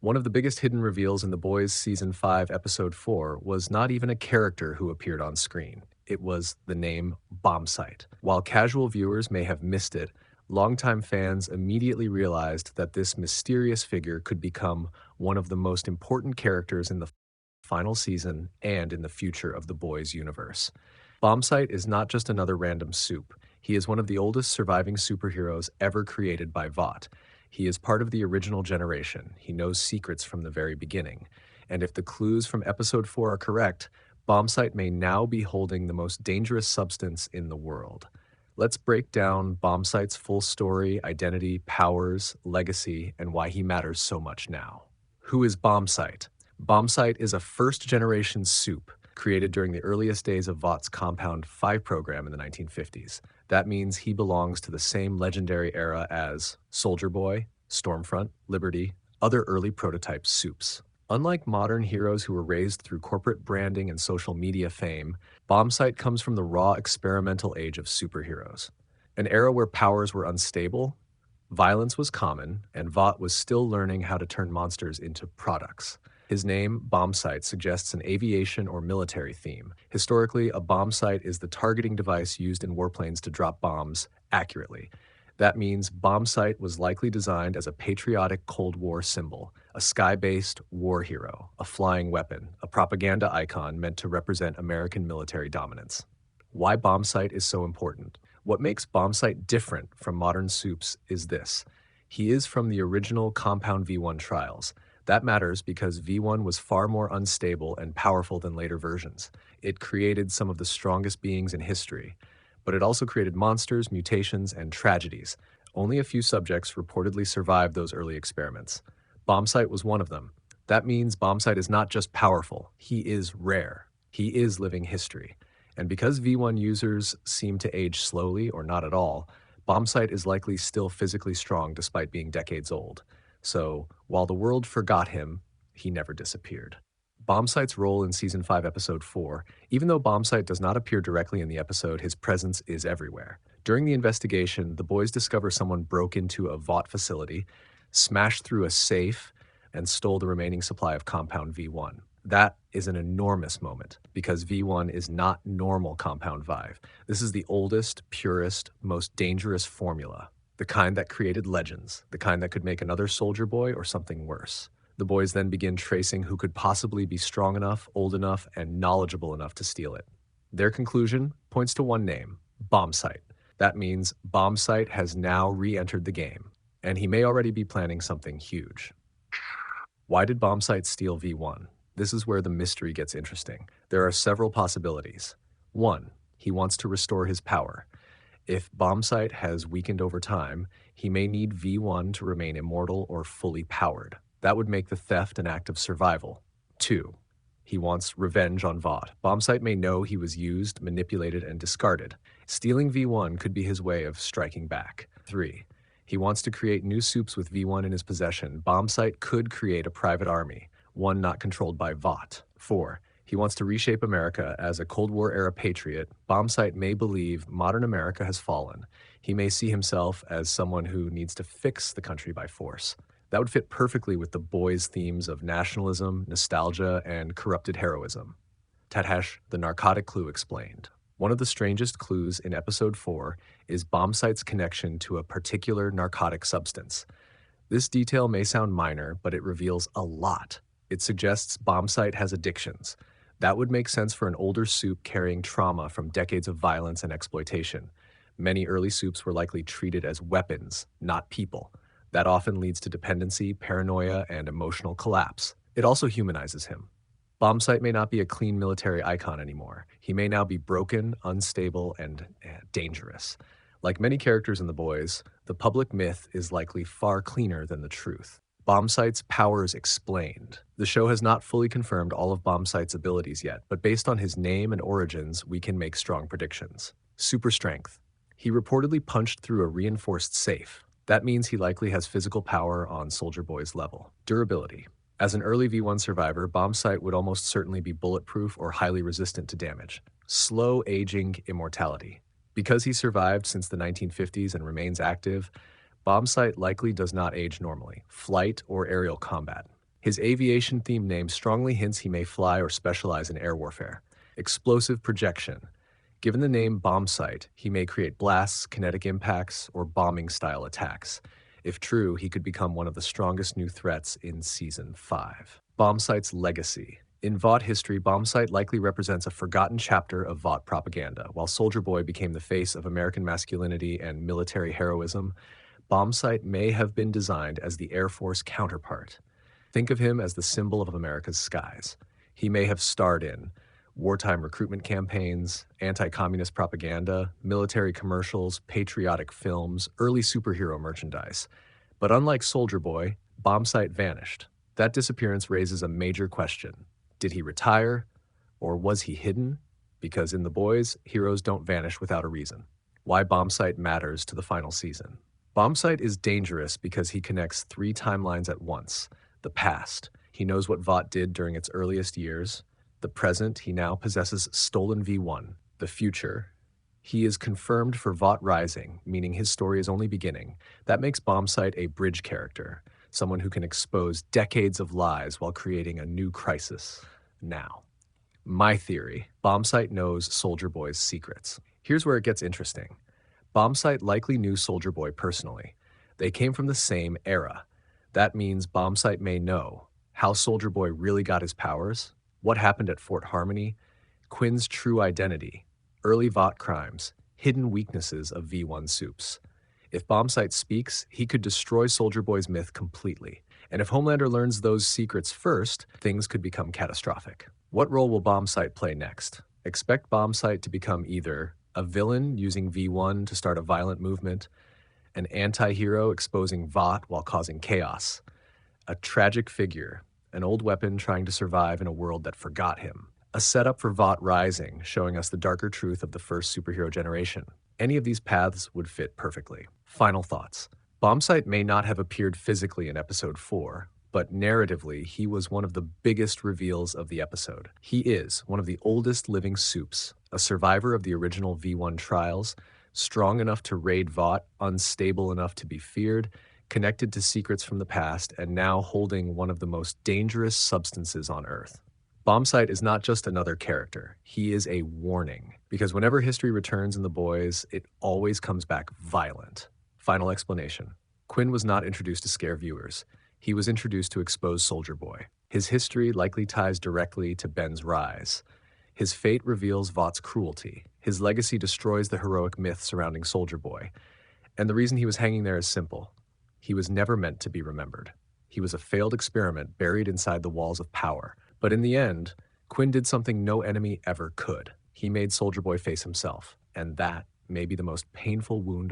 One of the biggest hidden reveals in The Boys Season 5, Episode 4 was not even a character who appeared on screen. It was the name Bombsight. While casual viewers may have missed it, longtime fans immediately realized that this mysterious figure could become one of the most important characters in the final season and in the future of the Boys universe. Bombsight is not just another random Supe. He is one of the oldest surviving superheroes ever created by Vought. He is part of the original generation. He knows secrets from the very beginning. And if the clues from episode 4 are correct, Bombsight may now be holding the most dangerous substance in the world. Let's break down Bombsight's full story, identity, powers, legacy, and why he matters so much now. Who is Bombsight? Bombsight is a first-generation Supe created during the earliest days of Vought's Compound 5 program in the 1950s. That means he belongs to the same legendary era as Soldier Boy, Stormfront, Liberty, other early prototype Supes. Unlike modern heroes who were raised through corporate branding and social media fame, Bombsight comes from the raw experimental age of superheroes. An era where powers were unstable, violence was common, and Vought was still learning how to turn monsters into products. His name, Bombsight, suggests an aviation or military theme. Historically, a bombsight is the targeting device used in warplanes to drop bombs accurately. That means Bombsight was likely designed as a patriotic Cold War symbol, a sky-based war hero, a flying weapon, a propaganda icon meant to represent American military dominance. Why Bombsight is so important? What makes Bombsight different from modern Supes is this. He is from the original Compound V1 trials. That matters because V1 was far more unstable and powerful than later versions. It created some of the strongest beings in history, but it also created monsters, mutations, and tragedies. Only a few subjects reportedly survived those early experiments. Bombsight was one of them. That means Bombsight is not just powerful, he is rare. He is living history. And because V1 users seem to age slowly or not at all, Bombsight is likely still physically strong despite being decades old. So, while the world forgot him, he never disappeared. Bombsight's role in Season 5, Episode 4, even though Bombsight does not appear directly in the episode, his presence is everywhere. During the investigation, the boys discover someone broke into a Vought facility, smashed through a safe, and stole the remaining supply of Compound V1. That is an enormous moment, because V1 is not normal Compound 5. This is the oldest, purest, most dangerous formula. The kind that created legends, the kind that could make another Soldier Boy or something worse. The boys then begin tracing who could possibly be strong enough, old enough, and knowledgeable enough to steal it. Their conclusion points to one name, Bombsight. That means Bombsight has now re-entered the game, and he may already be planning something huge. Why did Bombsight steal V1? This is where the mystery gets interesting. There are several possibilities. 1. He wants to restore his power. If Bombsight has weakened over time, he may need V1 to remain immortal or fully powered. That would make the theft an act of survival. 2. He wants revenge on Vought. Bombsight may know he was used, manipulated, and discarded. Stealing V1 could be his way of striking back. 3. He wants to create new Supes with V1 in his possession. Bombsight could create a private army, one not controlled by Vought. 4. He wants to reshape America as a Cold War-era patriot. Bombsight may believe modern America has fallen. He may see himself as someone who needs to fix the country by force. That would fit perfectly with the boys' themes of nationalism, nostalgia, and corrupted heroism. Tathash, the narcotic clue explained. One of the strangest clues in Episode 4 is Bombsight's connection to a particular narcotic substance. This detail may sound minor, but it reveals a lot. It suggests Bombsight has addictions. That would make sense for an older Supe carrying trauma from decades of violence and exploitation. Many early Supes were likely treated as weapons, not people. That often leads to dependency, paranoia, and emotional collapse. It also humanizes him. Bombsight may not be a clean military icon anymore. He may now be broken, unstable, and dangerous. Like many characters in The Boys, the public myth is likely far cleaner than the truth. Bombsight's powers explained. The show has not fully confirmed all of Bombsight's abilities yet, but based on his name and origins, we can make strong predictions. Super strength. He reportedly punched through a reinforced safe. That means he likely has physical power on Soldier Boy's level. Durability. As an early V1 survivor, Bombsight would almost certainly be bulletproof or highly resistant to damage. Slow aging immortality. Because he survived since the 1950s and remains active, Bombsight likely does not age normally. Flight or aerial combat. His aviation-themed name strongly hints he may fly or specialize in air warfare. Explosive projection. Given the name Bombsight, he may create blasts, kinetic impacts, or bombing-style attacks. If true, he could become one of the strongest new threats in Season 5. Bombsight's legacy. In Vought history, Bombsight likely represents a forgotten chapter of Vought propaganda. While Soldier Boy became the face of American masculinity and military heroism, Bombsight may have been designed as the Air Force counterpart. Think of him as the symbol of America's skies. He may have starred in wartime recruitment campaigns, anti-communist propaganda, military commercials, patriotic films, early superhero merchandise. But unlike Soldier Boy, Bombsight vanished. That disappearance raises a major question. Did he retire, or was he hidden? Because in The Boys, heroes don't vanish without a reason. Why Bombsight matters to the final season. Bombsight is dangerous because he connects 3 timelines at once. The past, he knows what Vought did during its earliest years. The present, he now possesses stolen V1. The future, he is confirmed for Vought Rising, meaning his story is only beginning. That makes Bombsight a bridge character, someone who can expose decades of lies while creating a new crisis now. My theory, Bombsight knows Soldier Boy's secrets. Here's where it gets interesting. Bombsight likely knew Soldier Boy personally. They came from the same era. That means Bombsight may know how Soldier Boy really got his powers, what happened at Fort Harmony, Quinn's true identity, early Vought crimes, hidden weaknesses of V1 Supes. If Bombsight speaks, he could destroy Soldier Boy's myth completely. And if Homelander learns those secrets first, things could become catastrophic. What role will Bombsight play next? Expect Bombsight to become either a villain using V1 to start a violent movement, an anti-hero exposing Vought while causing chaos, a tragic figure, an old weapon trying to survive in a world that forgot him, a setup for Vought Rising, showing us the darker truth of the first superhero generation. Any of these paths would fit perfectly. Final thoughts. Bombsight may not have appeared physically in episode 4, but narratively, he was one of the biggest reveals of the episode. He is one of the oldest living Supes, a survivor of the original V1 trials, strong enough to raid Vought, unstable enough to be feared, connected to secrets from the past, and now holding one of the most dangerous substances on Earth. Bombsight is not just another character. He is a warning, because whenever history returns in The Boys, it always comes back violent. Final explanation. Quinn was not introduced to scare viewers. He was introduced to expose Soldier Boy. His history likely ties directly to Ben's rise. His fate reveals Vought's cruelty. His legacy destroys the heroic myth surrounding Soldier Boy. And the reason he was hanging there is simple. He was never meant to be remembered. He was a failed experiment buried inside the walls of power. But in the end, Quinn did something no enemy ever could. He made Soldier Boy face himself. And that may be the most painful wound